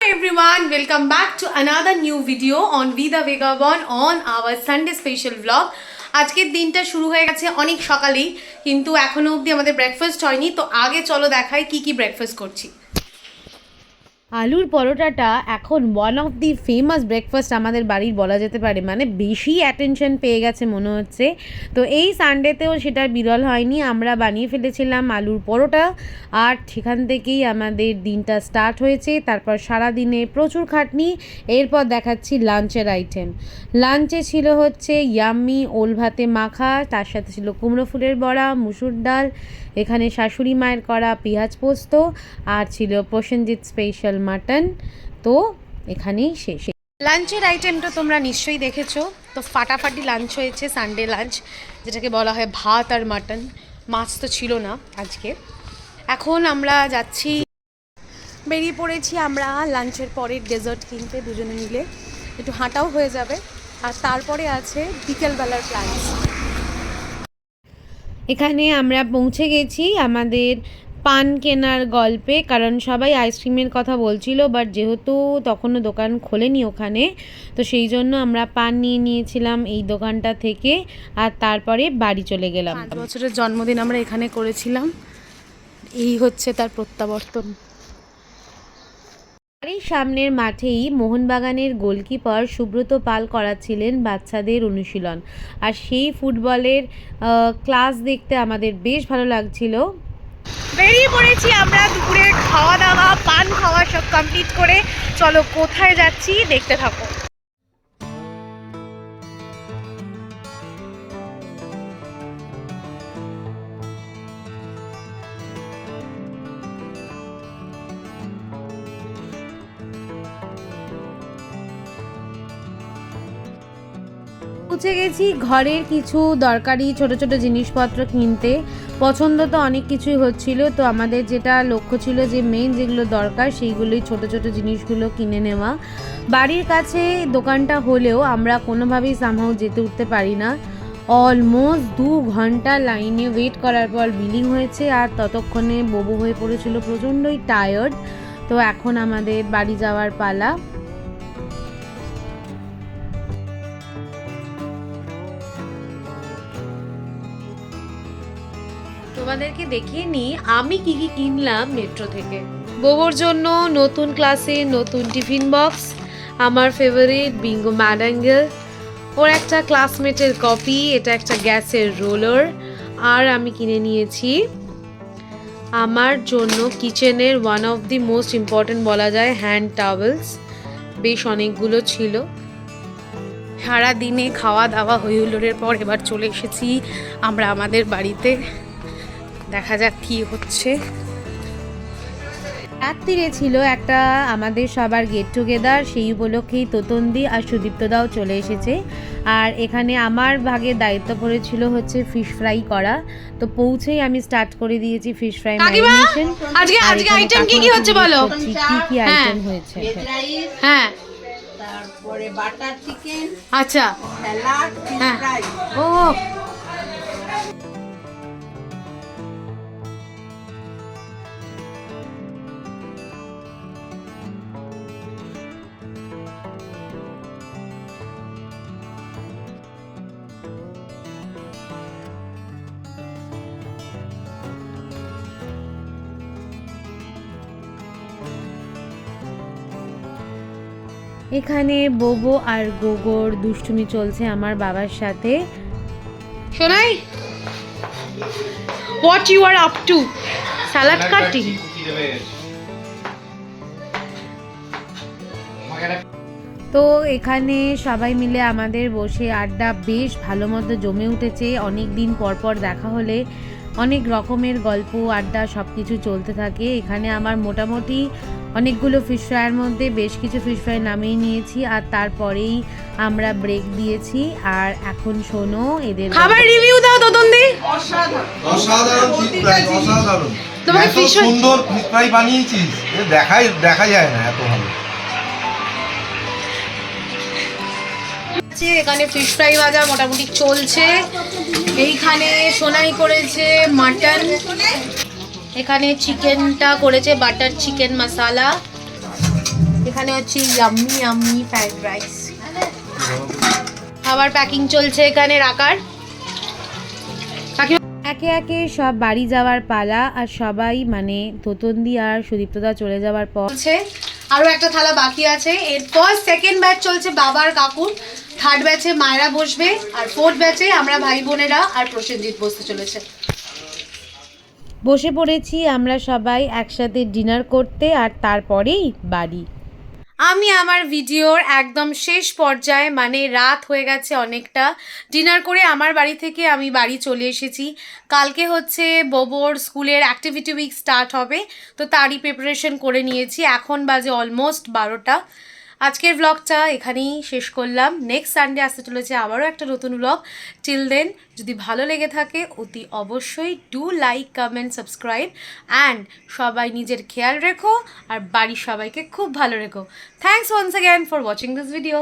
Everyone, welcome back to another new video on Vida Vagabond on our Sunday special vlog. আজকের দিনটা শুরু হয়ে গেছে অনেক সকালেই, কিন্তু এখনো অবধি আমাদের ব্রেকফাস্ট হয়নি। তো আগে চলো দেখাই কি কি ব্রেকফাস্ট করছি। আলুর পরোটাটা এখন one of the famous breakfast আমাদের বাড়ির বলা যেতে পারে, মানে বেশি অ্যাটেনশন পেয়ে গেছে মনে হচ্ছে। তো এই সানডেতেও সেটা বিরল হয়নি, আমরা বানিয়ে ফেলেছিলাম আলুর পরোটা, আর সেখান থেকেই আমাদের দিনটা স্টার্ট হয়েছে। তারপর সারা দিনে প্রচুর খাটনি, এরপর দেখাচ্ছি লাঞ্চের আইটেম। লাঞ্চে ছিল হচ্ছে ইয়াম্মি ওল ভাতে মাখা, তার সাথে ছিল কুমড়ো ফুলের বড়া, মুসুর ডাল, এখানে শাশুড়ি মায়ের করা পেঁয়াজ পোস্ত, আর ছিল প্রসেনজিৎ স্পেশাল মাটন। তো এখানেই শেষ। লাঞ্চের আইটেমটা তোমরা নিশ্চয়ই দেখেছো। তো ফাটাফাটি লাঞ্চ হয়েছে, সানডে লাঞ্চ যেটাকে বলা হয় ভাত আর মাটন। মাছ তো ছিল না আজকে। এখন আমরা যাচ্ছি, বেরিয়ে পড়েছি আমরা লাঞ্চের পরে ডেজার্ট কিনতে দুজনে মিলে, একটু হাঁটাও হয়ে যাবে। আর তারপরে আছে বিকেলবেলার প্ল্যান। এখানে আমরা পৌঁছে গেছি আমাদের পান কেনার গল্পে, কারণ সবাই আইসক্রিমের কথা বলছিল, বাট যেহেতু তখনও দোকান খোলেনি ওখানে, তো সেই জন্য আমরা পান নিয়ে নিয়েছিলাম এই দোকানটা থেকে, আর তারপরে বাড়ি চলে গেলাম। 5 বছরের জন্মদিন আমরা এখানে করেছিলাম, এই হচ্ছে তার প্রত্যাবর্তন। বাড়ির সামনের মাঠেই মোহনবাগানের গোলকিপার সুব্রত পাল করাচ্ছিলেন বাচ্চাদের অনুশীলন, আর সেই ফুটবলের ক্লাস দেখতে আমাদের বেশ ভালো লাগছিল। বেরিয়ে পড়েছি আমরা দুপুরে খাওয়া দাওয়া পান খাওয়া সব কমপ্লিট করে। চলো কোথায় যাচ্ছি দেখতে থাকো। পৌঁছে গেছি ঘরের কিছু দরকারি ছোট ছোট জিনিসপত্র কিনতে। পছন্দ তো অনেক কিছুই হচ্ছিল, তো আমাদের যেটা লক্ষ্য ছিল যে মেন যেগুলো দরকার সেইগুলোই ছোট ছোট জিনিসগুলো কিনে নেওয়া। বাড়ির কাছে দোকানটা হলেও আমরা কোনোভাবেই সামহাও যেতে উঠতে পারি না। অলমোস্ট 2 ঘন্টা লাইনে ওয়েট করার পর বিলিং হয়েছে, আর ততক্ষণে বোবো হয়ে পড়েছিল, প্রচণ্ডই টায়ার্ড। তো এখন আমাদের বাড়ি যাওয়ার পালা। তোমাদেরকে দেখিয়ে নিই আমি কি কি কিনলাম মেট্রো থেকে। বোবোর জন্য নতুন ক্লাসে নতুন টিফিন বক্স, আমার ফেভারিট বিঙ্গো ম্যাডাঙ্গেল, ওর একটা ক্লাসমেটের কপি, এটা একটা গ্যাসের রোলার, আর আমি কিনে নিয়েছি আমার জন্য কিচেনের one of the most important বলা যায় হ্যান্ড টাওয়েলস। বেশ অনেকগুলো ছিল। সারা দিনে খাওয়া দাওয়া হইহুল্লোড়ের পর এবার চলে এসেছি আমরা আমাদের বাড়িতে। দেখা যাক কি হচ্ছে। রাত্রিরে ছিল একটা আমাদের সবার গেট টুগেদার, সেই উপলক্ষেই তোতন্দি আর সুদীপ্তদাও চলে এসেছে। আর এখানে আমার ভাগের দায়িত্ব পড়েছিল হচ্ছে ফিশ ফ্রাই করা। তো পৌঁছেই আমি স্টার্ট করে দিয়েছি ফিশ ফ্রাই ম্যারিনেশন। আজকে আইটেম কি কি হচ্ছে বলো, কি কি আইটেম হয়েছে। হ্যাঁ, তারপরে বাটার চিকেন, আচ্ছা স্যালাড, ফিশ ফ্রাই। ও এখানে বোবো আর গোগোর দুষ্টুমি চলছে আমার বাবার সাথে। শোনাই, what you are up to? Salad cutting. তো এখানে সবাই মিলে আমাদের বসে আড্ডা বেশ ভালো মতো জমে উঠেছে। অনেক দিন পর পর দেখা হলে অনেক রকমের গল্প আড্ডা সব কিছু চলতে থাকে। এখানে আমার মোটামুটি অনেকগুলো ফিশ ফ্রাইয়ের মধ্যে বেশ কিছু ফিশ ফ্রাই নামিয়ে নিয়েছি, আর তারপরেই আমরা ব্রেক দিয়েছি। আর এখন শোনো এদের খাবার রিভিউ দাও তোতন্দি। অসাধারণ ফিশ ফ্রাই, অসাধারণ। তোমাকে ফিশ সুন্দর ফিশ ফ্রাই বানিয়েছিস, দেখা যায় না এত ভালো। এখানে ফিশ ফ্রাই ভাজা মোটামুটি চলছে। এইখানে সোনাই করেছে মাটন, এখানে চিকেনটা করেছে বাটার চিকেন মশলা, এখানে হচ্ছে ইয়াম্মি ইয়াম্মি ফ্রাইড রাইস। আবার প্যাকিং চলছে এখানে রাখার। একে একে সব বাড়ি যাওয়ার পালা, আর সবাই মানে তোতন্দি আর সুদীপ্তদা চলে যাওয়ার পর চলছে আরও একটা থালা বাকি আছে। এরপর সেকেন্ড ব্যাচ চলছে বাবার কাকুর, থার্ড ব্যাচে মায়েরা বসবে, আর ফোর্থ ব্যাচে আমরা ভাই বোনেরা আর প্রসেনজিৎ বসতে চলেছে। বসে পড়েছি আমরা সবাই একসাথে ডিনার করতে, আর তারপরেই বাড়ি। আমি আমার ভিডিওর একদম শেষ পর্যায়ে, মানে রাত হয়ে গেছে অনেকটা। ডিনার করে আমার বাড়ি থেকে আমি বাড়ি চলে এসেছি। কালকে হচ্ছে বোবোর স্কুলের অ্যাক্টিভিটি উইক স্টার্ট হবে, তো তারই প্রিপারেশন করে নিয়েছি। এখন বাজে অলমোস্ট 12টা। আজকের ব্লগটা এখানেই শেষ করলাম। নেক্সট সানডে আসতে চলেছে আবারও একটা নতুন ব্লগ। টিল দেন, যদি ভালো লেগে থাকে অতি অবশ্যই do like, comment, subscribe and সবাই নিজের খেয়াল রেখো আর বাড়ির সবাইকে খুব ভালো রেখো। Thanks once again for watching this video.